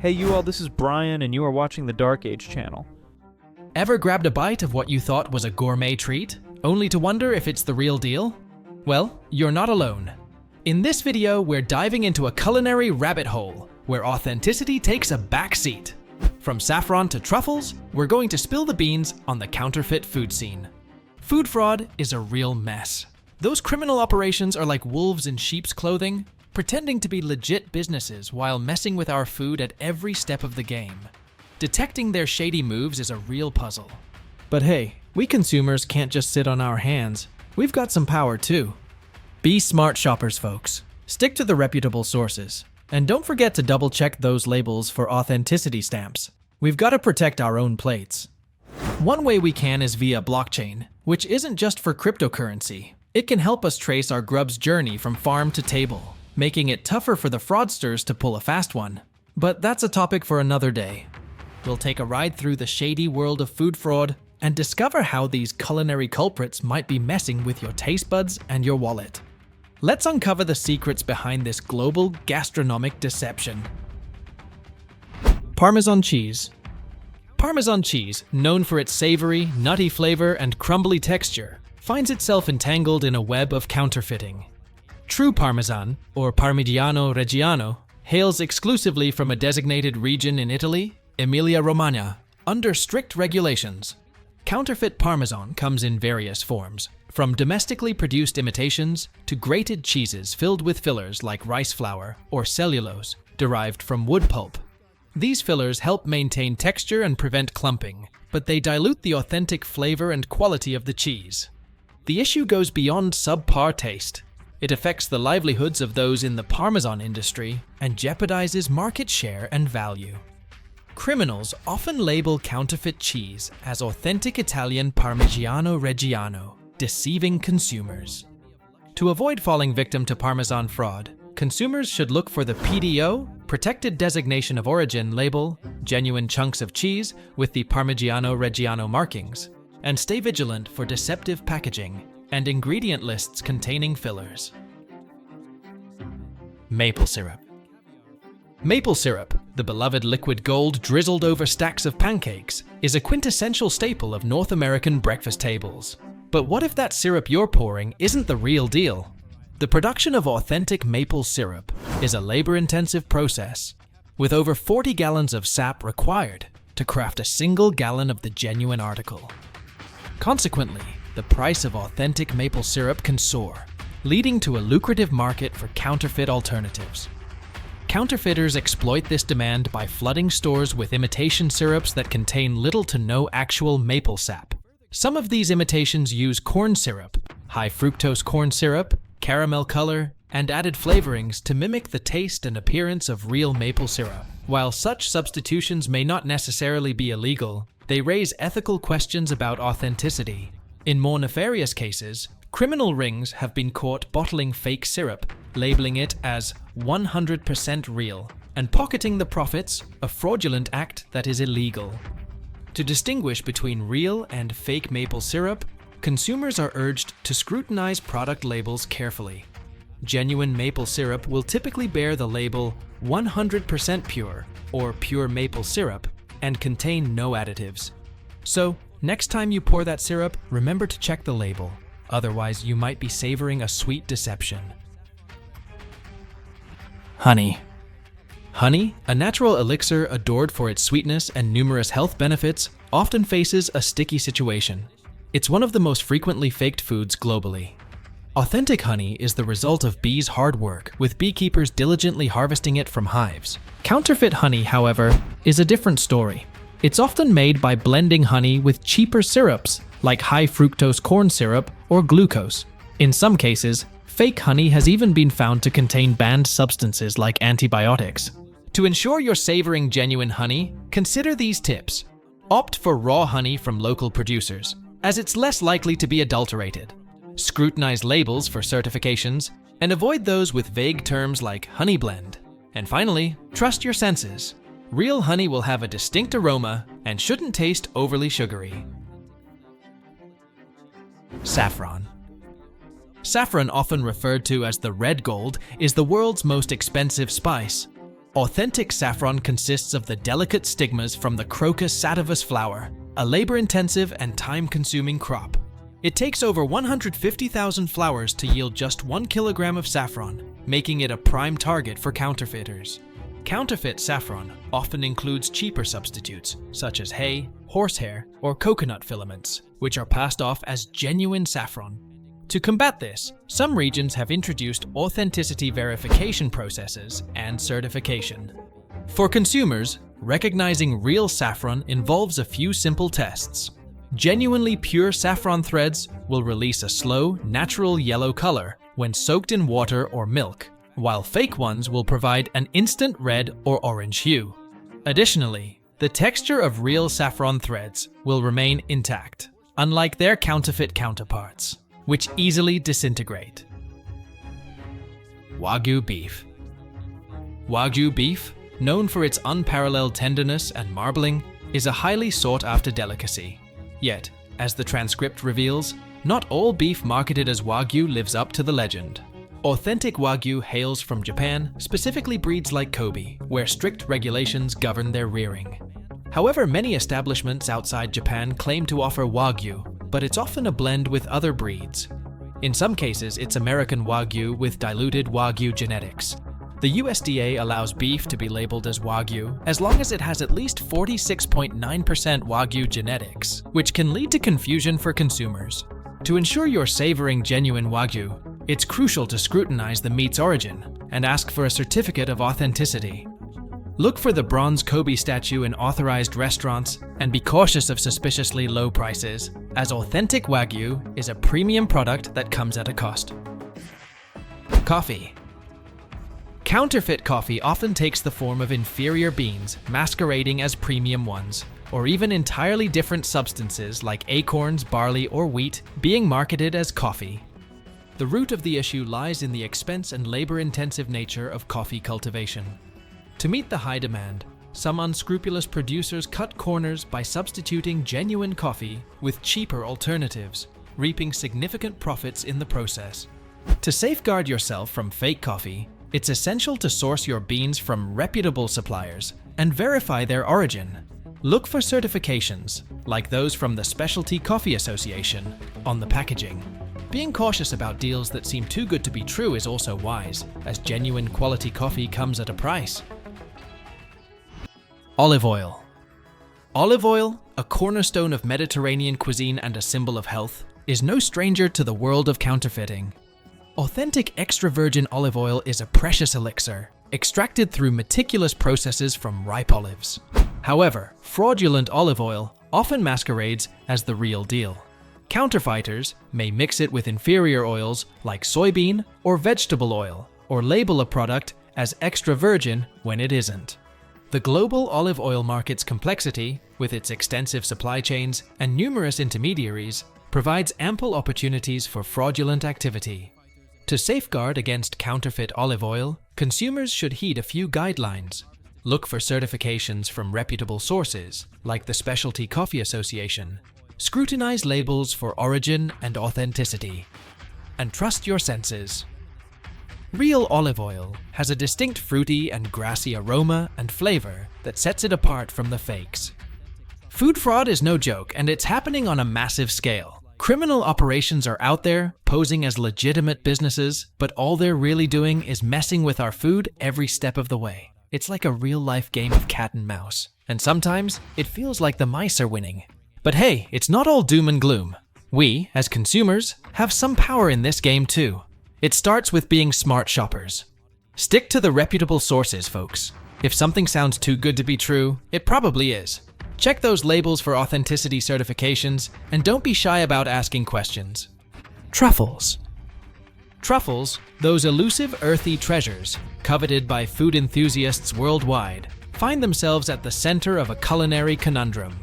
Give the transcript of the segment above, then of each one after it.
Hey you all, this is Brian and you are watching the Dark Age channel. Ever grabbed a bite of what you thought was a gourmet treat, only to wonder if it's the real deal? Well, you're not alone. In this video, we're diving into a culinary rabbit hole, where authenticity takes a back seat. From saffron to truffles, we're going to spill the beans on the counterfeit food scene. Food fraud is a real mess. Those criminal operations are like wolves in sheep's clothing, pretending to be legit businesses while messing with our food at every step of the game. Detecting their shady moves is a real puzzle. But hey, we consumers can't just sit on our hands. We've got some power too. Be smart shoppers, folks. Stick to the reputable sources. And don't forget to double check those labels for authenticity stamps. We've got to protect our own plates. One way we can is via blockchain, which isn't just for cryptocurrency. It can help us trace our grub's journey from farm to table, making it tougher for the fraudsters to pull a fast one. But that's a topic for another day. We'll take a ride through the shady world of food fraud and discover how these culinary culprits might be messing with your taste buds and your wallet. Let's uncover the secrets behind this global gastronomic deception. Parmesan cheese. Parmesan cheese, known for its savory, nutty flavor and crumbly texture, finds itself entangled in a web of counterfeiting. True Parmesan, or Parmigiano Reggiano, hails exclusively from a designated region in Italy, Emilia-Romagna, under strict regulations. Counterfeit Parmesan comes in various forms, from domestically produced imitations to grated cheeses filled with fillers like rice flour or cellulose derived from wood pulp. These fillers help maintain texture and prevent clumping, but they dilute the authentic flavor and quality of the cheese. The issue goes beyond subpar taste. It affects the livelihoods of those in the Parmesan industry and jeopardizes market share and value. Criminals often label counterfeit cheese as authentic Italian Parmigiano Reggiano, deceiving consumers. To avoid falling victim to Parmesan fraud, consumers should look for the PDO, Protected Designation of Origin label, genuine chunks of cheese with the Parmigiano Reggiano markings, and stay vigilant for deceptive packaging and ingredient lists containing fillers. Maple syrup. Maple syrup, the beloved liquid gold drizzled over stacks of pancakes, is a quintessential staple of North American breakfast tables. But what if that syrup you're pouring isn't the real deal? The production of authentic maple syrup is a labor-intensive process, with over 40 gallons of sap required to craft a single gallon of the genuine article. Consequently, the price of authentic maple syrup can soar, leading to a lucrative market for counterfeit alternatives. Counterfeiters exploit this demand by flooding stores with imitation syrups that contain little to no actual maple sap. Some of these imitations use corn syrup, high fructose corn syrup, caramel color, and added flavorings to mimic the taste and appearance of real maple syrup. While such substitutions may not necessarily be illegal, they raise ethical questions about authenticity. In more nefarious cases, criminal rings have been caught bottling fake syrup, labeling it as 100% real, and pocketing the profits, a fraudulent act that is illegal. To distinguish between real and fake maple syrup, consumers are urged to scrutinize product labels carefully. Genuine maple syrup will typically bear the label 100% pure or pure maple syrup and contain no additives. So, next time you pour that syrup, remember to check the label. Otherwise, you might be savoring a sweet deception. Honey. Honey, a natural elixir adored for its sweetness and numerous health benefits, often faces a sticky situation. It's one of the most frequently faked foods globally. Authentic honey is the result of bees' hard work, with beekeepers diligently harvesting it from hives. Counterfeit honey, however, is a different story. It's often made by blending honey with cheaper syrups, like high fructose corn syrup or glucose. In some cases, fake honey has even been found to contain banned substances like antibiotics. To ensure you're savoring genuine honey, consider these tips. Opt for raw honey from local producers, as it's less likely to be adulterated. Scrutinize labels for certifications, and avoid those with vague terms like honey blend. And finally, trust your senses. Real honey will have a distinct aroma and shouldn't taste overly sugary. Saffron. Saffron, often referred to as the red gold, is the world's most expensive spice. Authentic saffron consists of the delicate stigmas from the Crocus sativus flower, a labor-intensive and time-consuming crop. It takes over 150,000 flowers to yield just 1 kilogram of saffron, making it a prime target for counterfeiters. Counterfeit saffron often includes cheaper substitutes, such as hay, horsehair, or coconut filaments, which are passed off as genuine saffron. To combat this, some regions have introduced authenticity verification processes and certification. For consumers, recognizing real saffron involves a few simple tests. Genuinely pure saffron threads will release a slow, natural yellow color when soaked in water or milk, while fake ones will provide an instant red or orange hue. Additionally, the texture of real saffron threads will remain intact, unlike their counterfeit counterparts, which easily disintegrate. Wagyu beef. Wagyu beef, known for its unparalleled tenderness and marbling, is a highly sought-after delicacy. Yet, as the transcript reveals, not all beef marketed as Wagyu lives up to the legend. Authentic Wagyu hails from Japan, specifically breeds like Kobe, where strict regulations govern their rearing. However, many establishments outside Japan claim to offer Wagyu, but it's often a blend with other breeds. In some cases, it's American Wagyu with diluted Wagyu genetics. The USDA allows beef to be labeled as Wagyu as long as it has at least 46.9% Wagyu genetics, which can lead to confusion for consumers. To ensure you're savoring genuine Wagyu, it's crucial to scrutinize the meat's origin and ask for a certificate of authenticity. Look for the bronze Kobe statue in authorized restaurants and be cautious of suspiciously low prices, as authentic Wagyu is a premium product that comes at a cost. Coffee. Counterfeit coffee often takes the form of inferior beans masquerading as premium ones, or even entirely different substances like acorns, barley, or wheat being marketed as coffee. The root of the issue lies in the expense and labor-intensive nature of coffee cultivation. To meet the high demand, some unscrupulous producers cut corners by substituting genuine coffee with cheaper alternatives, reaping significant profits in the process. To safeguard yourself from fake coffee, it's essential to source your beans from reputable suppliers and verify their origin. Look for certifications, like those from the Specialty Coffee Association, on the packaging. Being cautious about deals that seem too good to be true is also wise, as genuine quality coffee comes at a price. Olive oil. Olive oil, a cornerstone of Mediterranean cuisine and a symbol of health, is no stranger to the world of counterfeiting. Authentic extra virgin olive oil is a precious elixir, extracted through meticulous processes from ripe olives. However, fraudulent olive oil often masquerades as the real deal. Counterfeiters may mix it with inferior oils like soybean or vegetable oil, or label a product as extra virgin when it isn't. The global olive oil market's complexity, with its extensive supply chains and numerous intermediaries, provides ample opportunities for fraudulent activity. To safeguard against counterfeit olive oil, consumers should heed a few guidelines. Look for certifications from reputable sources, like the Specialty Coffee Association. Scrutinize labels for origin and authenticity. And trust your senses. Real olive oil has a distinct fruity and grassy aroma and flavor that sets it apart from the fakes. Food fraud is no joke, and it's happening on a massive scale. Criminal operations are out there, posing as legitimate businesses, but all they're really doing is messing with our food every step of the way. It's like a real-life game of cat and mouse, and sometimes it feels like the mice are winning. But hey, it's not all doom and gloom. We, as consumers, have some power in this game too. It starts with being smart shoppers. Stick to the reputable sources, folks. If something sounds too good to be true, it probably is. Check those labels for authenticity certifications, and don't be shy about asking questions. Truffles. Truffles, those elusive earthy treasures, coveted by food enthusiasts worldwide, find themselves at the center of a culinary conundrum.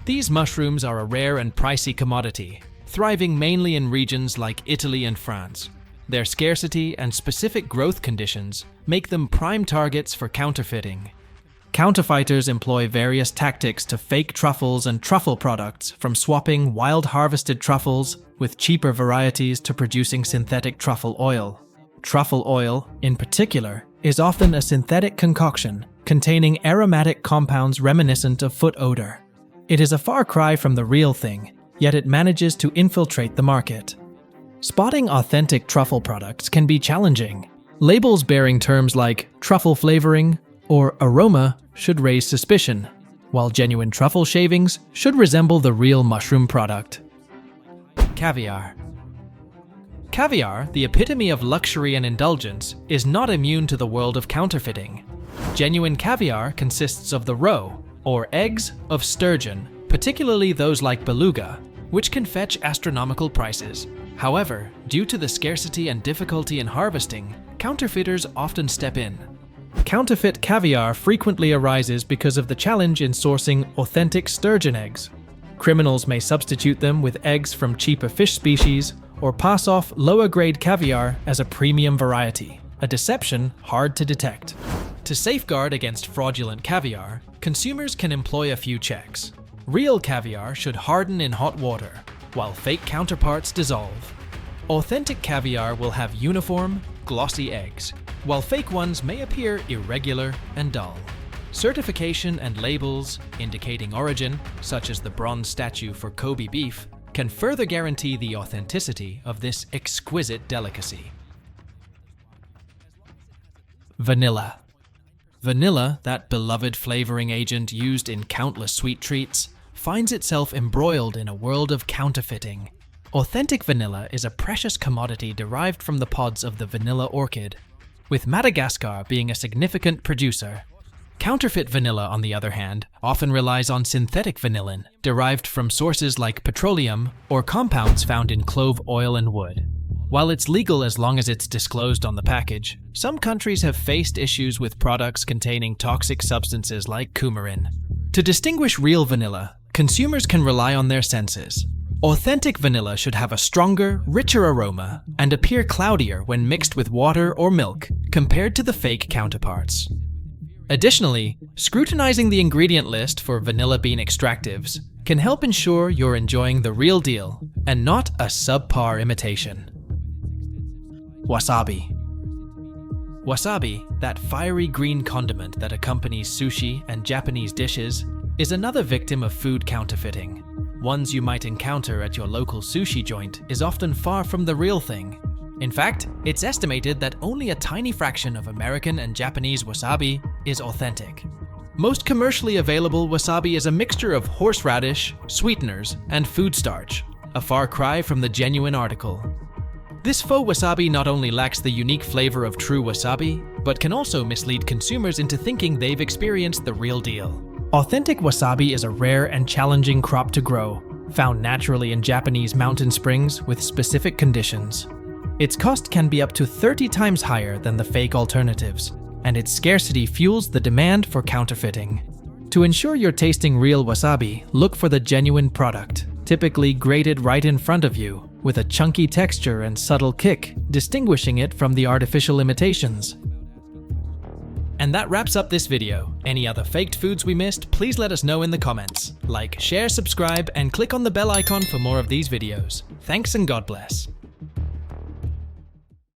These mushrooms are a rare and pricey commodity, thriving mainly in regions like Italy and France. Their scarcity and specific growth conditions make them prime targets for counterfeiting. Counterfeiters employ various tactics to fake truffles and truffle products, from swapping wild harvested truffles with cheaper varieties to producing synthetic truffle oil. Truffle oil, in particular, is often a synthetic concoction containing aromatic compounds reminiscent of foot odor. It is a far cry from the real thing, yet it manages to infiltrate the market. Spotting authentic truffle products can be challenging. Labels bearing terms like truffle flavoring or aroma should raise suspicion, while genuine truffle shavings should resemble the real mushroom product. Caviar. Caviar, the epitome of luxury and indulgence, is not immune to the world of counterfeiting. Genuine caviar consists of the roe, or eggs, of sturgeon, particularly those like beluga, which can fetch astronomical prices. However, due to the scarcity and difficulty in harvesting, counterfeiters often step in. Counterfeit caviar frequently arises because of the challenge in sourcing authentic sturgeon eggs. Criminals may substitute them with eggs from cheaper fish species or pass off lower-grade caviar as a premium variety, a deception hard to detect. To safeguard against fraudulent caviar, consumers can employ a few checks. Real caviar should harden in hot water, while fake counterparts dissolve. Authentic caviar will have uniform, glossy eggs, while fake ones may appear irregular and dull. Certification and labels indicating origin, such as the bronze statue for Kobe beef, can further guarantee the authenticity of this exquisite delicacy. Vanilla. Vanilla, that beloved flavoring agent used in countless sweet treats, finds itself embroiled in a world of counterfeiting. Authentic vanilla is a precious commodity derived from the pods of the vanilla orchid, with Madagascar being a significant producer. Counterfeit vanilla, on the other hand, often relies on synthetic vanillin, derived from sources like petroleum or compounds found in clove oil and wood. While it's legal as long as it's disclosed on the package, some countries have faced issues with products containing toxic substances like coumarin. To distinguish real vanilla, consumers can rely on their senses. Authentic vanilla should have a stronger, richer aroma and appear cloudier when mixed with water or milk compared to the fake counterparts. Additionally, scrutinizing the ingredient list for vanilla bean extractives can help ensure you're enjoying the real deal and not a subpar imitation. Wasabi. Wasabi, that fiery green condiment that accompanies sushi and Japanese dishes, is another victim of food counterfeiting. Ones you might encounter at your local sushi joint is often far from the real thing. In fact, it's estimated that only a tiny fraction of American and Japanese wasabi is authentic. Most commercially available wasabi is a mixture of horseradish, sweeteners, and food starch, a far cry from the genuine article. This faux wasabi not only lacks the unique flavor of true wasabi, but can also mislead consumers into thinking they've experienced the real deal. Authentic wasabi is a rare and challenging crop to grow, found naturally in Japanese mountain springs with specific conditions. Its cost can be up to 30 times higher than the fake alternatives, and its scarcity fuels the demand for counterfeiting. To ensure you're tasting real wasabi, look for the genuine product, typically grated right in front of you, with a chunky texture and subtle kick, distinguishing it from the artificial imitations. And that wraps up this video. Any other faked foods we missed, please let us know in the comments. Like, share, subscribe, and click on the bell icon for more of these videos. Thanks and God bless.